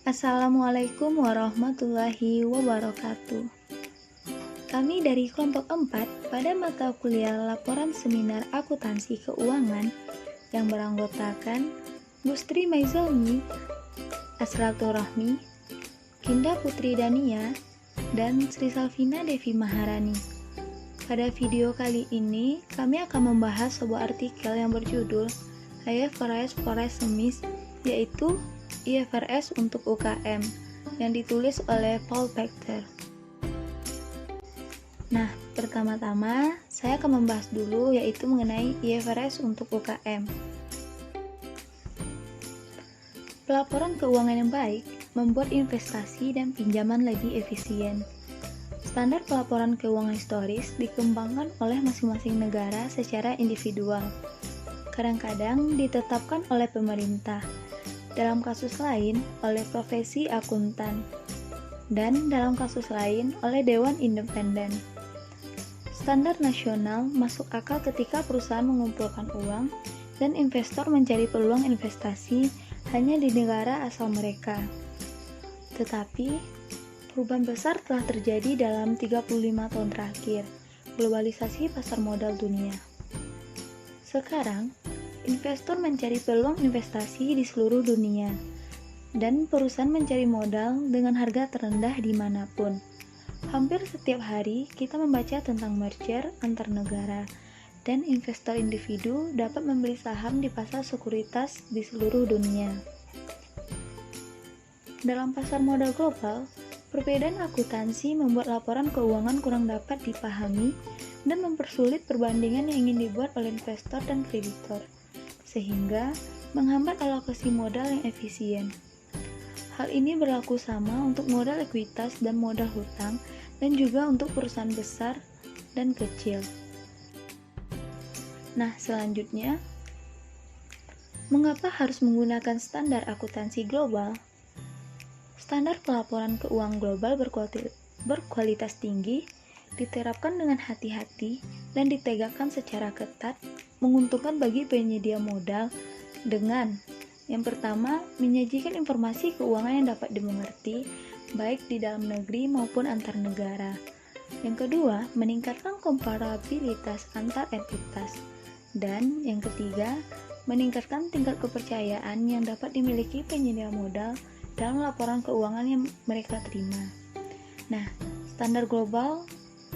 Assalamualaikum warahmatullahi wabarakatuh. Kami dari kelompok 4 pada mata kuliah laporan seminar akuntansi keuangan yang beranggotakan Gustri Maizalmi, Asratul Rahmi, Kinda Putri Dania, dan Sri Salvina Devi Maharani. Pada video kali ini, kami akan membahas sebuah artikel yang berjudul IFRS for SMEs, yaitu IFRS untuk UKM, yang ditulis oleh Paul Pachter. Nah, pertama-tama saya akan membahas dulu yaitu mengenai IFRS untuk UKM. Pelaporan keuangan yang baik membuat investasi dan pinjaman lebih efisien. Standar pelaporan keuangan historis dikembangkan oleh masing-masing negara secara individual. Kadang-kadang ditetapkan oleh pemerintah, dalam kasus lain oleh profesi akuntan, dan dalam kasus lain oleh Dewan Independen. Standar nasional masuk akal ketika perusahaan mengumpulkan uang dan investor mencari peluang investasi hanya di negara asal mereka. Tetapi, perubahan besar telah terjadi dalam 35 tahun terakhir, globalisasi pasar modal dunia. Sekarang, investor mencari peluang investasi di seluruh dunia, dan perusahaan mencari modal dengan harga terendah dimanapun. Hampir setiap hari kita membaca tentang merger antar negara, dan investor individu dapat membeli saham di pasar sekuritas di seluruh dunia. Dalam pasar modal global, perbedaan akuntansi membuat laporan keuangan kurang dapat dipahami dan mempersulit perbandingan yang ingin dibuat oleh investor dan kreditor, sehingga menghambat alokasi modal yang efisien. Hal ini berlaku sama untuk modal ekuitas dan modal hutang, dan juga untuk perusahaan besar dan kecil. Nah, selanjutnya, mengapa harus menggunakan standar akuntansi global? Standar pelaporan keuangan global berkualitas tinggi diterapkan dengan hati-hati dan ditegakkan secara ketat, menguntungkan bagi penyedia modal dengan yang pertama, menyajikan informasi keuangan yang dapat dimengerti baik di dalam negeri maupun antar negara. Yang kedua, meningkatkan komparabilitas antar entitas. Dan yang ketiga, meningkatkan tingkat kepercayaan yang dapat dimiliki penyedia modal dalam laporan keuangan yang mereka terima. Nah, standar global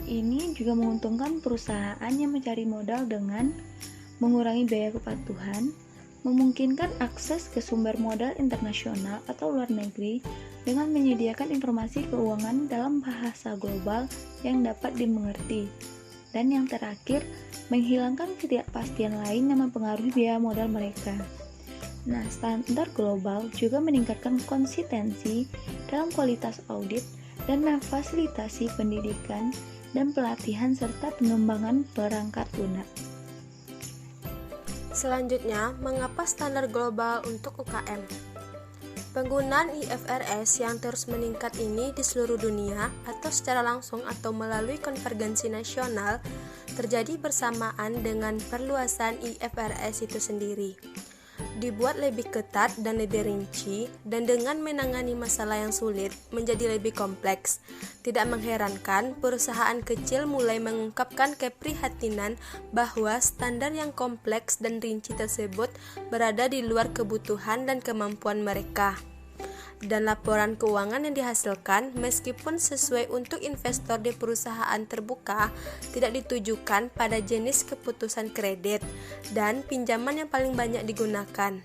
ini juga menguntungkan perusahaan yang mencari modal dengan mengurangi biaya kepatuhan, memungkinkan akses ke sumber modal internasional atau luar negeri dengan menyediakan informasi keuangan dalam bahasa global yang dapat dimengerti. Dan yang terakhir, menghilangkan ketidakpastian lain yang mempengaruhi biaya modal mereka. Nah, standar global juga meningkatkan konsistensi dalam kualitas audit dan memfasilitasi pendidikan dan pelatihan serta pengembangan perangkat lunak. Selanjutnya, mengapa standar global untuk UKM? Penggunaan IFRS yang terus meningkat ini di seluruh dunia atau secara langsung atau melalui konvergensi nasional terjadi bersamaan dengan perluasan IFRS itu sendiri. Dibuat lebih ketat dan lebih rinci, dan dengan menangani masalah yang sulit menjadi lebih kompleks. Tidak mengherankan perusahaan kecil mulai mengungkapkan keprihatinan bahwa standar yang kompleks dan rinci tersebut berada di luar kebutuhan dan kemampuan mereka. Dan laporan keuangan yang dihasilkan, meskipun sesuai untuk investor di perusahaan terbuka, tidak ditujukan pada jenis keputusan kredit dan pinjaman yang paling banyak digunakan.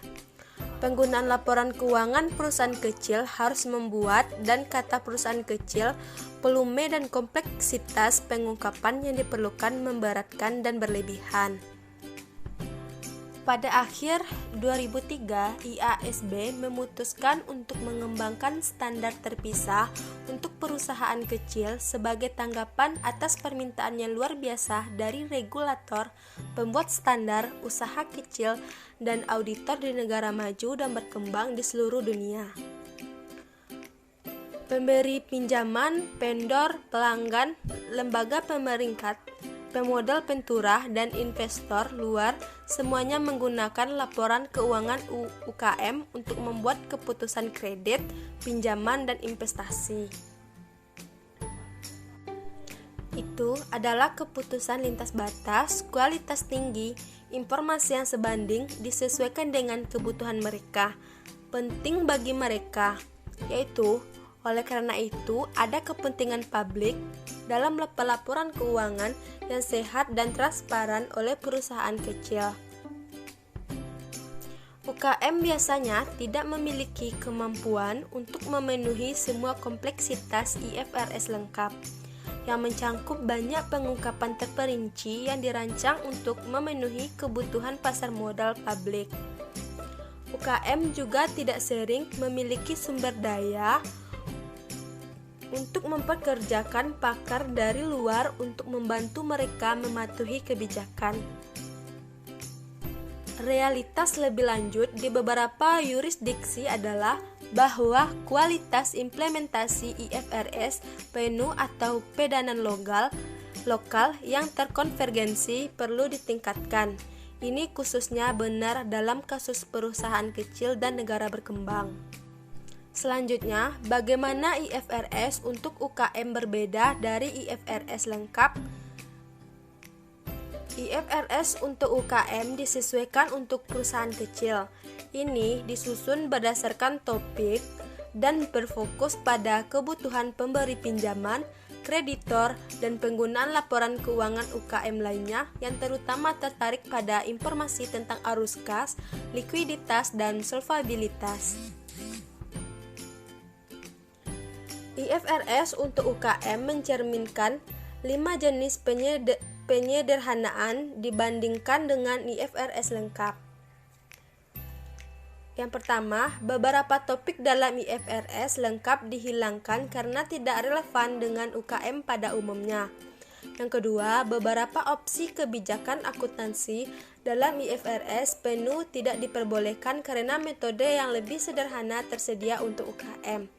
Penggunaan laporan keuangan perusahaan kecil harus membuat, dan kata perusahaan kecil, volume dan kompleksitas pengungkapan yang diperlukan memberatkan dan berlebihan. Pada akhir 2003, IASB memutuskan untuk mengembangkan standar terpisah untuk perusahaan kecil sebagai tanggapan atas permintaan yang luar biasa dari regulator, pembuat standar, usaha kecil, dan auditor di negara maju dan berkembang di seluruh dunia. Pemberi pinjaman, vendor, pelanggan, lembaga pemeringkat, pemodal ventura, dan investor luar semuanya menggunakan laporan keuangan UKM untuk membuat keputusan kredit, pinjaman, dan investasi. Itu adalah keputusan lintas batas, kualitas tinggi, informasi yang sebanding disesuaikan dengan kebutuhan mereka, penting bagi mereka, yaitu oleh karena itu ada kepentingan publik dalam pelaporan keuangan yang sehat dan transparan oleh perusahaan kecil. UKM biasanya tidak memiliki kemampuan untuk memenuhi semua kompleksitas IFRS lengkap, yang mencangkup banyak pengungkapan terperinci yang dirancang untuk memenuhi kebutuhan pasar modal publik. UKM juga tidak sering memiliki sumber daya untuk mempekerjakan pakar dari luar untuk membantu mereka mematuhi kebijakan. Realitas lebih lanjut di beberapa yurisdiksi adalah bahwa kualitas implementasi IFRS penuh atau pedanan lokal yang terkonvergensi perlu ditingkatkan. Ini khususnya benar dalam kasus perusahaan kecil dan negara berkembang. Selanjutnya, bagaimana IFRS untuk UKM berbeda dari IFRS lengkap? IFRS untuk UKM disesuaikan untuk perusahaan kecil. Ini disusun berdasarkan topik dan berfokus pada kebutuhan pemberi pinjaman, kreditor, dan penggunaan laporan keuangan UKM lainnya yang terutama tertarik pada informasi tentang arus kas, likuiditas, dan solvabilitas. IFRS untuk UKM mencerminkan 5 jenis penyederhanaan dibandingkan dengan IFRS lengkap. Yang pertama, beberapa topik dalam IFRS lengkap dihilangkan karena tidak relevan dengan UKM pada umumnya. Yang kedua, beberapa opsi kebijakan akuntansi dalam IFRS penuh tidak diperbolehkan karena metode yang lebih sederhana tersedia untuk UKM.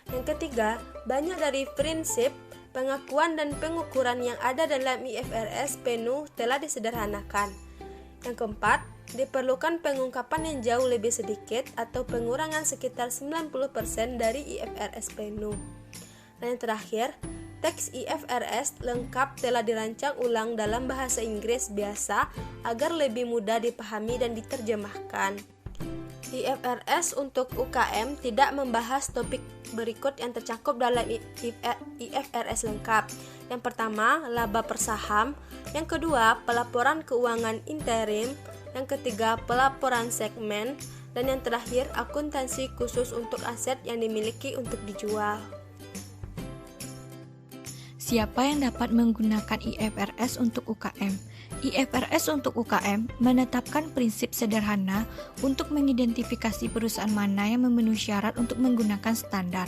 Yang ketiga, banyak dari prinsip, pengakuan, dan pengukuran yang ada dalam IFRS penuh telah disederhanakan. Yang keempat, diperlukan pengungkapan yang jauh lebih sedikit atau pengurangan sekitar 90% dari IFRS penuh. Dan yang terakhir, teks IFRS lengkap telah dirancang ulang dalam bahasa Inggris biasa agar lebih mudah dipahami dan diterjemahkan. IFRS untuk UKM tidak membahas topik berikut yang tercakup dalam IFRS lengkap. Yang pertama, laba per saham. Yang kedua, pelaporan keuangan interim. Yang ketiga, pelaporan segmen. Dan yang terakhir, akuntansi khusus untuk aset yang dimiliki untuk dijual. Siapa yang dapat menggunakan IFRS untuk UKM? IFRS untuk UKM menetapkan prinsip sederhana untuk mengidentifikasi perusahaan mana yang memenuhi syarat untuk menggunakan standar.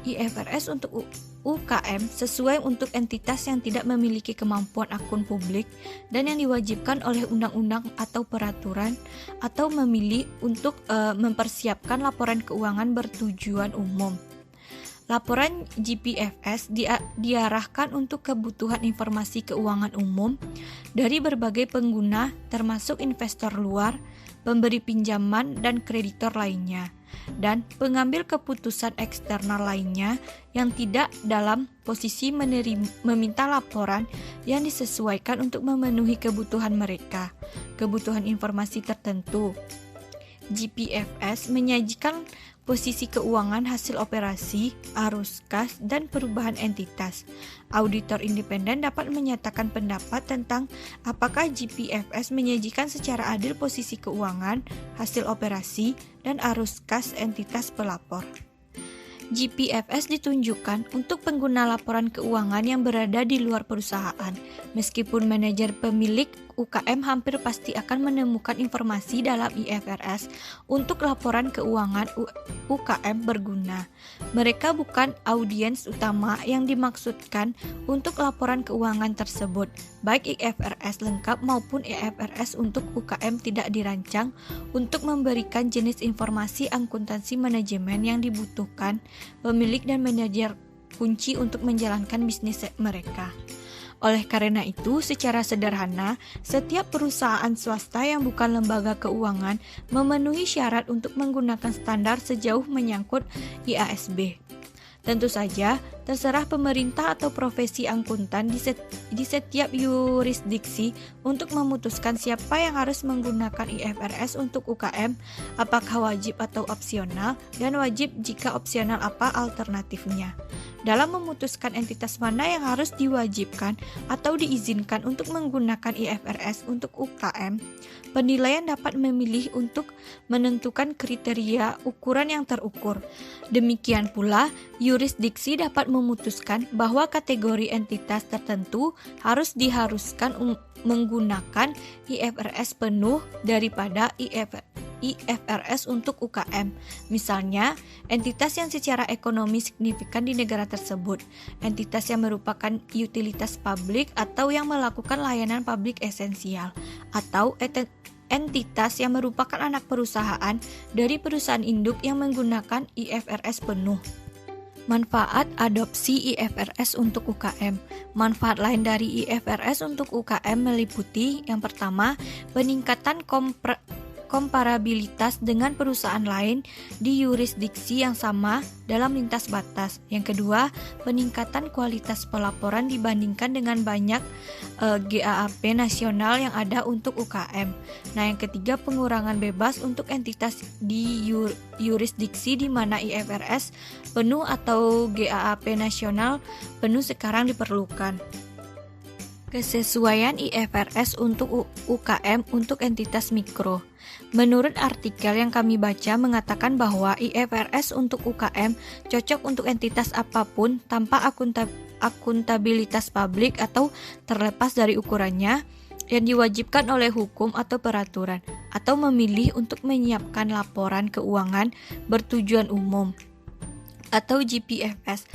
IFRS untuk UKM sesuai untuk entitas yang tidak memiliki kemampuan akun publik dan yang diwajibkan oleh undang-undang atau peraturan atau memilih untuk mempersiapkan laporan keuangan bertujuan umum. Laporan GPFS diarahkan untuk kebutuhan informasi keuangan umum dari berbagai pengguna termasuk investor luar, pemberi pinjaman dan kreditor lainnya, dan pengambil keputusan eksternal lainnya yang tidak dalam posisi meminta laporan yang disesuaikan untuk memenuhi kebutuhan mereka, kebutuhan informasi tertentu. GPFS menyajikan posisi keuangan hasil operasi, arus kas, dan perubahan entitas. Auditor independen dapat menyatakan pendapat tentang apakah GPFS menyajikan secara adil posisi keuangan, hasil operasi, dan arus kas entitas pelapor. GPFS ditunjukkan untuk pengguna laporan keuangan yang berada di luar perusahaan. Meskipun manajer pemilik UKM hampir pasti akan menemukan informasi dalam IFRS untuk laporan keuangan UKM berguna. Mereka bukan audiens utama yang dimaksudkan untuk laporan keuangan tersebut. Baik IFRS lengkap maupun IFRS untuk UKM tidak dirancang untuk memberikan jenis informasi akuntansi manajemen yang dibutuhkan pemilik dan manajer kunci untuk menjalankan bisnis mereka. Oleh karena itu, secara sederhana, setiap perusahaan swasta yang bukan lembaga keuangan memenuhi syarat untuk menggunakan standar sejauh menyangkut IASB. Tentu saja, terserah pemerintah atau profesi akuntan di setiap yurisdiksi untuk memutuskan siapa yang harus menggunakan IFRS untuk UKM, apakah wajib atau opsional, dan wajib jika opsional apa alternatifnya. Dalam memutuskan entitas mana yang harus diwajibkan atau diizinkan untuk menggunakan IFRS untuk UKM, penilaian dapat memilih untuk menentukan kriteria ukuran yang terukur. Demikian pula, yurisdiksi dapat memutuskan bahwa kategori entitas tertentu diharuskan menggunakan IFRS penuh daripada IFRS untuk UKM. Misalnya, entitas yang secara ekonomi signifikan di negara tersebut, entitas yang merupakan utilitas publik atau yang melakukan layanan publik esensial, atau entitas yang merupakan anak perusahaan dari perusahaan induk yang menggunakan IFRS penuh. Manfaat adopsi IFRS untuk UKM. Manfaat lain dari IFRS untuk UKM meliputi yang pertama, peningkatan komparabilitas dengan perusahaan lain di yurisdiksi yang sama dalam lintas batas. Yang kedua, peningkatan kualitas pelaporan dibandingkan dengan banyak GAAP nasional yang ada untuk UKM. Nah, yang ketiga, pengurangan bebas untuk entitas di yurisdiksi di mana IFRS penuh atau GAAP nasional penuh sekarang diperlukan. Kesesuaian IFRS untuk UKM untuk entitas mikro. Menurut artikel yang kami baca mengatakan bahwa IFRS untuk UKM cocok untuk entitas apapun tanpa akuntabilitas publik atau terlepas dari ukurannya yang diwajibkan oleh hukum atau peraturan, atau memilih untuk menyiapkan laporan keuangan bertujuan umum atau GPFS.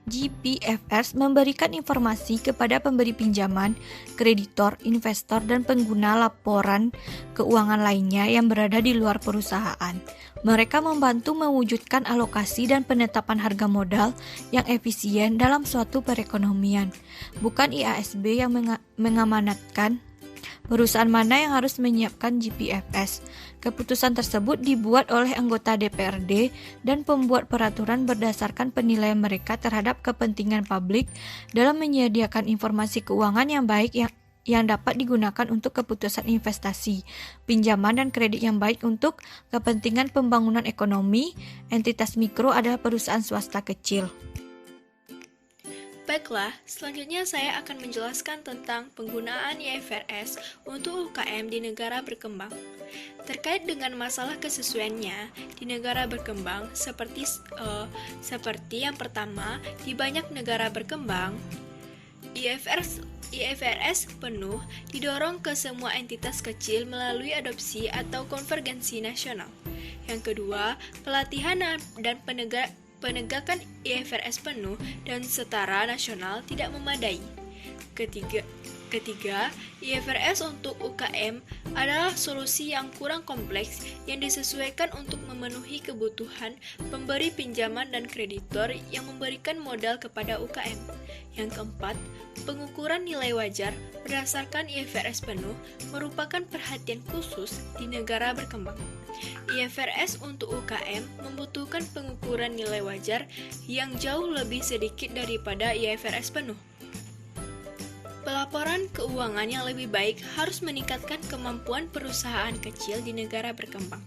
GPFS memberikan informasi kepada pemberi pinjaman, kreditor, investor, dan pengguna laporan keuangan lainnya yang berada di luar perusahaan. Mereka membantu mewujudkan alokasi dan penetapan harga modal yang efisien dalam suatu perekonomian. Bukan IASB yang mengamanatkan perusahaan mana yang harus menyiapkan GPFS. Keputusan tersebut dibuat oleh anggota DPRD dan pembuat peraturan berdasarkan penilaian mereka terhadap kepentingan publik dalam menyediakan informasi keuangan yang baik yang dapat digunakan untuk keputusan investasi, pinjaman dan kredit yang baik untuk kepentingan pembangunan ekonomi. Entitas mikro adalah perusahaan swasta kecil. Baiklah, selanjutnya saya akan menjelaskan tentang penggunaan IFRS untuk UKM di negara berkembang. Terkait dengan masalah kesesuaiannya di negara berkembang, seperti yang pertama, di banyak negara berkembang, IFRS penuh didorong ke semua entitas kecil melalui adopsi atau konvergensi nasional. Yang kedua, pelatihan dan penegakan IFRS penuh dan setara nasional tidak memadai. Ketiga, IFRS untuk UKM adalah solusi yang kurang kompleks yang disesuaikan untuk memenuhi kebutuhan pemberi pinjaman dan kreditor yang memberikan modal kepada UKM. Yang keempat, pengukuran nilai wajar berdasarkan IFRS penuh merupakan perhatian khusus di negara berkembang. IFRS untuk UKM membutuhkan pengukuran nilai wajar yang jauh lebih sedikit daripada IFRS penuh. Pelaporan keuangan yang lebih baik harus meningkatkan kemampuan perusahaan kecil di negara berkembang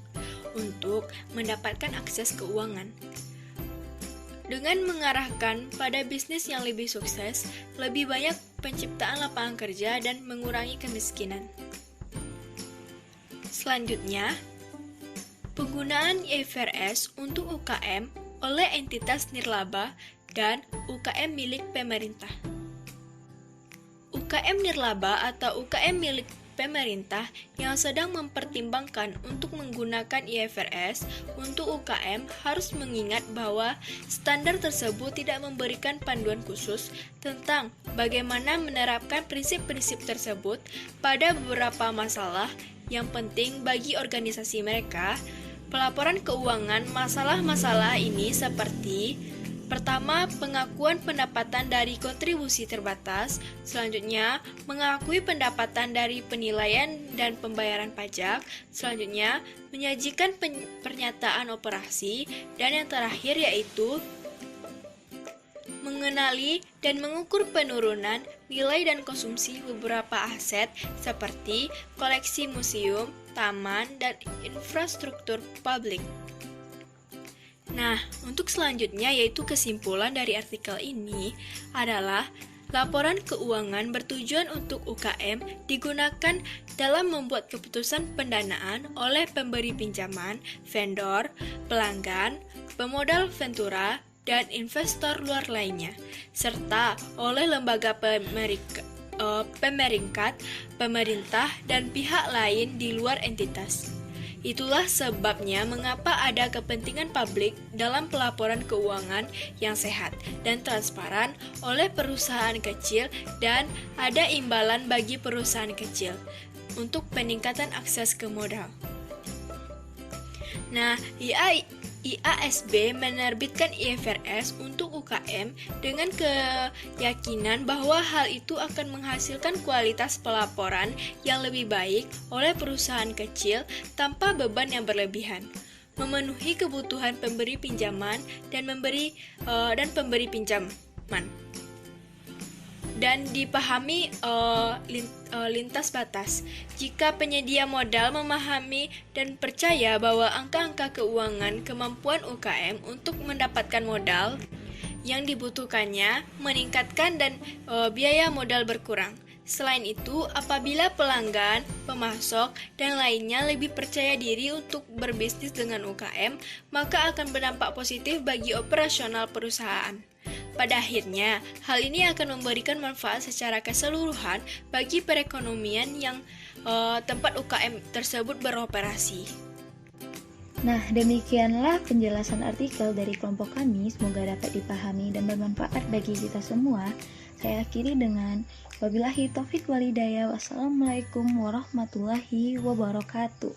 untuk mendapatkan akses keuangan. Dengan mengarahkan pada bisnis yang lebih sukses, lebih banyak penciptaan lapangan kerja dan mengurangi kemiskinan. Selanjutnya, penggunaan IFRS untuk UKM oleh entitas nirlaba dan UKM milik pemerintah. UKM nirlaba atau UKM milik pemerintah yang sedang mempertimbangkan untuk menggunakan IFRS untuk UKM harus mengingat bahwa standar tersebut tidak memberikan panduan khusus tentang bagaimana menerapkan prinsip-prinsip tersebut pada beberapa masalah yang penting bagi organisasi mereka. Pelaporan keuangan masalah-masalah ini seperti Pertama, pengakuan pendapatan dari kontribusi terbatas. Selanjutnya, mengakui pendapatan dari penilaian dan pembayaran pajak. Selanjutnya, menyajikan pernyataan operasi. Dan yang terakhir yaitu mengenali dan mengukur penurunan nilai dan konsumsi beberapa aset seperti koleksi museum, taman, dan infrastruktur publik. Nah, untuk selanjutnya yaitu kesimpulan dari artikel ini adalah laporan keuangan bertujuan untuk UKM digunakan dalam membuat keputusan pendanaan oleh pemberi pinjaman, vendor, pelanggan, pemodal ventura, dan investor luar lainnya, serta oleh lembaga pemeringkat, pemerintah, dan pihak lain di luar entitas. Itulah sebabnya mengapa ada kepentingan publik dalam pelaporan keuangan yang sehat dan transparan oleh perusahaan kecil dan ada imbalan bagi perusahaan kecil untuk peningkatan akses ke modal. Nah, IASB menerbitkan IFRS untuk UKM dengan keyakinan bahwa hal itu akan menghasilkan kualitas pelaporan yang lebih baik oleh perusahaan kecil tanpa beban yang berlebihan, memenuhi kebutuhan pemberi pinjaman dan pemberi pinjaman, dan dipahami lintas batas. Jika penyedia modal memahami dan percaya bahwa angka-angka keuangan kemampuan UKM untuk mendapatkan modal yang dibutuhkannya meningkatkan dan biaya modal berkurang. Selain itu, apabila pelanggan, pemasok, dan lainnya lebih percaya diri untuk berbisnis dengan UKM, maka akan berdampak positif bagi operasional perusahaan. Pada akhirnya, hal ini akan memberikan manfaat secara keseluruhan bagi perekonomian yang tempat UKM tersebut beroperasi. Nah, demikianlah penjelasan artikel dari kelompok kami. Semoga dapat dipahami dan bermanfaat bagi kita semua. Saya akhiri dengan wabillahi taufik walhidayah. Wassalamualaikum warahmatullahi wabarakatuh.